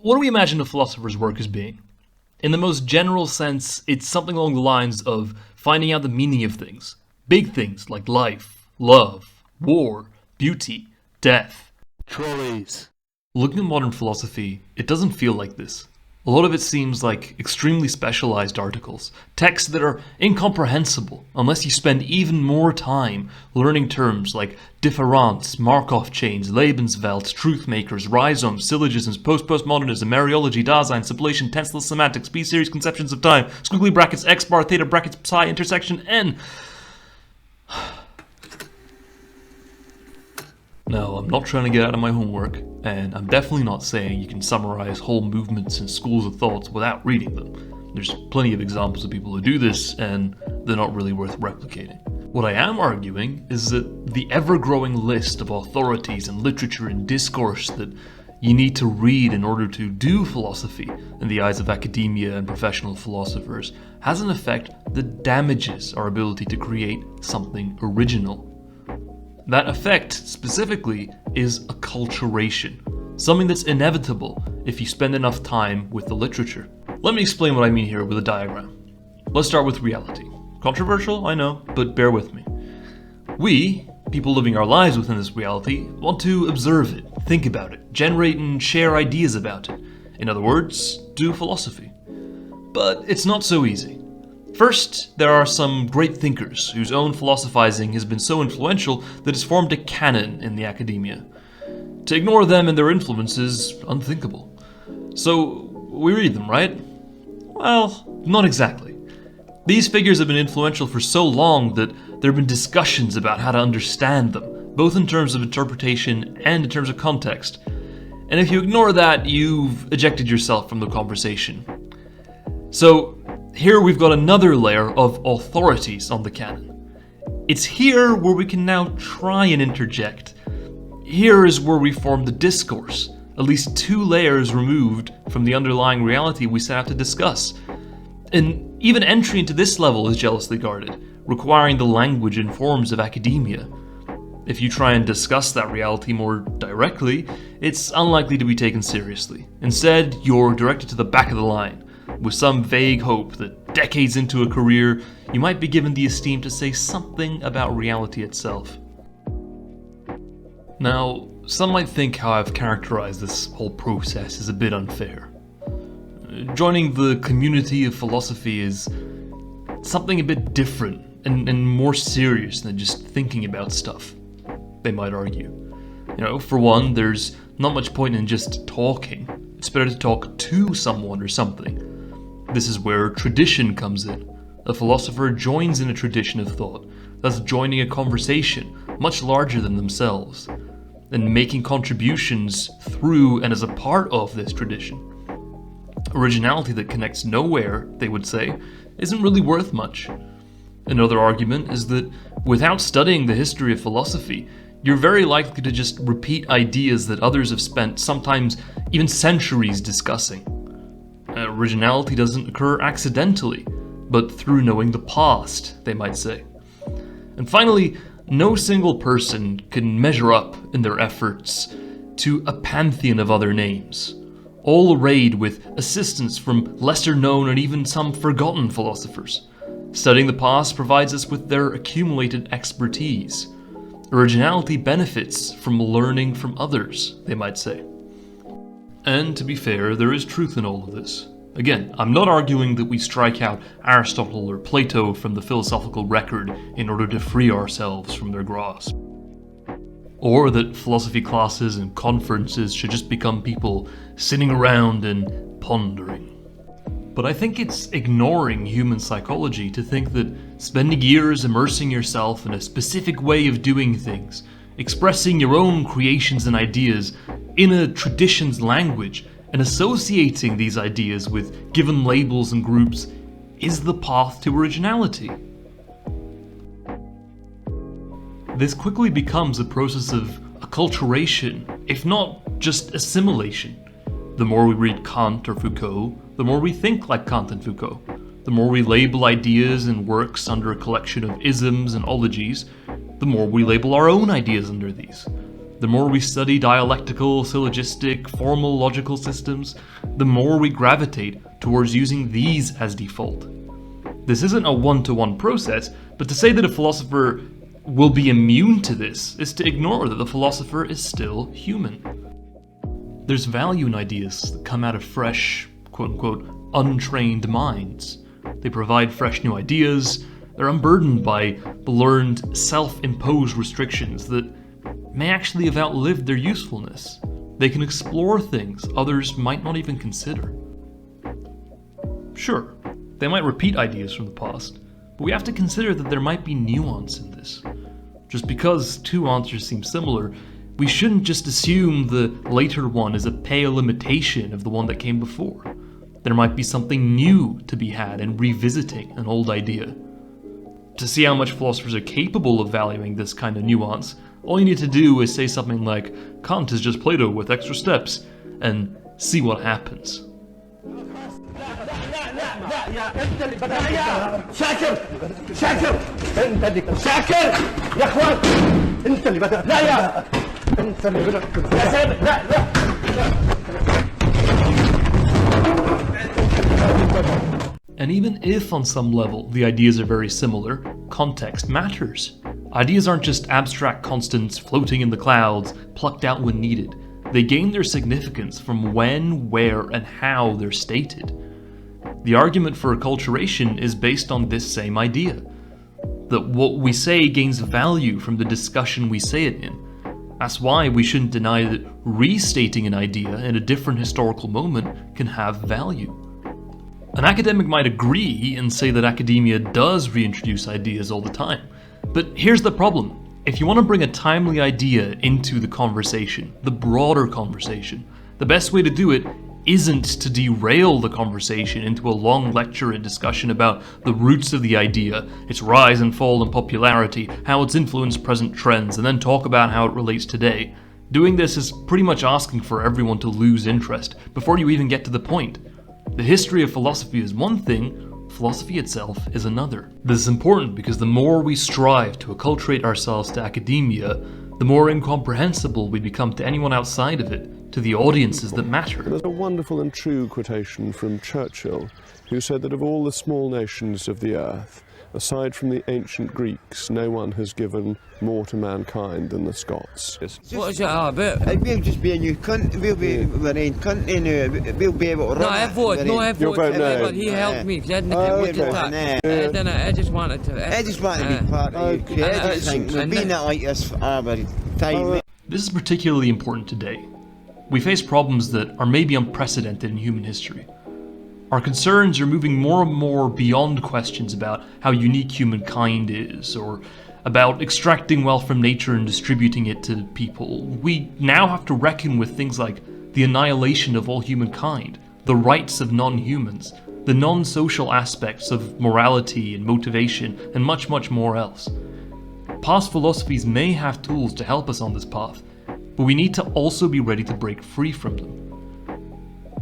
what do we imagine a philosopher's work as being? In the most general sense, it's something along the lines of finding out the meaning of things. Big things like life, love, war, beauty, death. Trolleys. Looking at modern philosophy, it doesn't feel like this. A lot of it seems like extremely specialized articles, texts that are incomprehensible unless you spend even more time learning terms like difference, Markov chains, Lebenswelt, truthmakers, rhizomes, syllogisms, postmodernism, Mariology, Dasein, sublation, tenseless semantics, B-series conceptions of time, squiggly brackets, x bar, theta brackets, psi, intersection, n. Now, I'm not trying to get out of my homework, and I'm definitely not saying you can summarize whole movements and schools of thoughts without reading them. There's plenty of examples of people who do this, and they're not really worth replicating. What I am arguing is that the ever-growing list of authorities and literature and discourse that you need to read in order to do philosophy in the eyes of academia and professional philosophers has an effect that damages our ability to create something original. That effect, specifically, is acculturation, something that's inevitable if you spend enough time with the literature. Let me explain what I mean here with a diagram. Let's start with reality. Controversial, I know, but bear with me. We, people living our lives within this reality, want to observe it, think about it, generate and share ideas about it. In other words, do philosophy. But it's not so easy. First, there are some great thinkers whose own philosophizing has been so influential that it's formed a canon in the academia. To ignore them and their influence is unthinkable. So, we read them, right? Well, not exactly. These figures have been influential for so long that there have been discussions about how to understand them, both in terms of interpretation and in terms of context. And if you ignore that, you've ejected yourself from the conversation. So, here we've got another layer of authorities on the canon. It's here where we can now try and interject. Here is where we form the discourse, at least two layers removed from the underlying reality we set out to discuss. And even entry into this level is jealously guarded, requiring the language and forms of academia. If you try and discuss that reality more directly, it's unlikely to be taken seriously. Instead, you're directed to the back of the line, with some vague hope that decades into a career, you might be given the esteem to say something about reality itself. Now, some might think how I've characterized this whole process is a bit unfair. Joining the community of philosophy is something a bit different and more serious than just thinking about stuff, they might argue. For one, there's not much point in just talking. It's better to talk to someone or something. This is where tradition comes in. A philosopher joins in a tradition of thought, thus joining a conversation much larger than themselves, and making contributions through and as a part of this tradition. Originality that connects nowhere, they would say, isn't really worth much. Another argument is that without studying the history of philosophy, you're very likely to just repeat ideas that others have spent sometimes even centuries discussing. Originality doesn't occur accidentally, but through knowing the past, they might say. And finally, no single person can measure up in their efforts to a pantheon of other names, all arrayed with assistance from lesser known and even some forgotten philosophers. Studying the past provides us with their accumulated expertise. Originality benefits from learning from others, they might say. And to be fair, there is truth in all of this. Again, I'm not arguing that we strike out Aristotle or Plato from the philosophical record in order to free ourselves from their grasp. Or that philosophy classes and conferences should just become people sitting around and pondering. But I think it's ignoring human psychology to think that spending years immersing yourself in a specific way of doing things, expressing your own creations and ideas in a tradition's language, and associating these ideas with given labels and groups is the path to originality. This quickly becomes a process of acculturation, if not just assimilation. The more we read Kant or Foucault, the more we think like Kant and Foucault. The more we label ideas and works under a collection of isms and ologies, the more we label our own ideas under these. The more we study dialectical, syllogistic, formal logical systems, the more we gravitate towards using these as default. This isn't a one-to-one process, but to say that a philosopher will be immune to this is to ignore that the philosopher is still human. There's value in ideas that come out of fresh, quote-unquote, untrained minds. They provide fresh new ideas, they're unburdened by learned, self-imposed restrictions that may actually have outlived their usefulness. They can explore things others might not even consider. Sure, they might repeat ideas from the past, but we have to consider that there might be nuance in this. Just because two answers seem similar, we shouldn't just assume the later one is a pale imitation of the one that came before. There might be something new to be had in revisiting an old idea. To see how much philosophers are capable of valuing this kind of nuance, all you need to do is say something like, Kant is just Plato with extra steps, and see what happens. And even if on some level the ideas are very similar, context matters. Ideas aren't just abstract constants floating in the clouds, plucked out when needed. They gain their significance from when, where, and how they're stated. The argument for acculturation is based on this same idea, that what we say gains value from the discussion we say it in. That's why we shouldn't deny that restating an idea in a different historical moment can have value. An academic might agree and say that academia does reintroduce ideas all the time. But here's the problem. If you want to bring a timely idea into the conversation, the broader conversation, the best way to do it isn't to derail the conversation into a long lecture and discussion about the roots of the idea, its rise and fall in popularity, how it's influenced present trends, and then talk about how it relates today. Doing this is pretty much asking for everyone to lose interest before you even get to the point. The history of philosophy is one thing, philosophy itself is another. This is important because the more we strive to acculturate ourselves to academia, the more incomprehensible we become to anyone outside of it, to the audiences that matter. There's a wonderful and true quotation from Churchill, who said that of all the small nations of the earth, aside from the ancient Greeks, no one has given more to mankind than the Scots. What's it all about? We'll just be a new country, we'll be the main country now, we'll be able to No, run I it. voted, no, I You'll vote voted, no. but he helped me, because I didn't Oh, get voted okay. that. I just wanted to. I just want to be part of you, I just think we've been like this for our time. This is particularly important today. We face problems that are maybe unprecedented in human history. Our concerns are moving more and more beyond questions about how unique humankind is, or about extracting wealth from nature and distributing it to people. We now have to reckon with things like the annihilation of all humankind, the rights of non-humans, the non-social aspects of morality and motivation, and much, much more else. Past philosophies may have tools to help us on this path, but we need to also be ready to break free from them.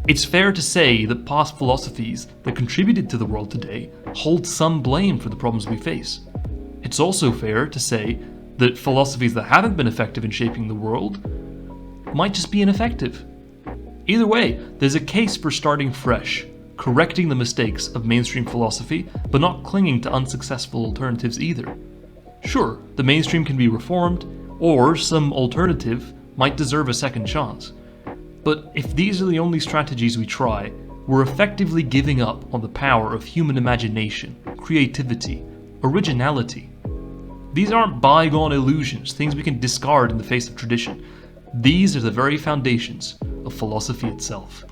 It's fair to say that past philosophies that contributed to the world today hold some blame for the problems we face. It's also fair to say that philosophies that haven't been effective in shaping the world might just be ineffective. Either way, there's a case for starting fresh, correcting the mistakes of mainstream philosophy, but not clinging to unsuccessful alternatives either. Sure, the mainstream can be reformed, or some alternative might deserve a second chance. But if these are the only strategies we try, we're effectively giving up on the power of human imagination, creativity, originality. These aren't bygone illusions, things we can discard in the face of tradition. These are the very foundations of philosophy itself.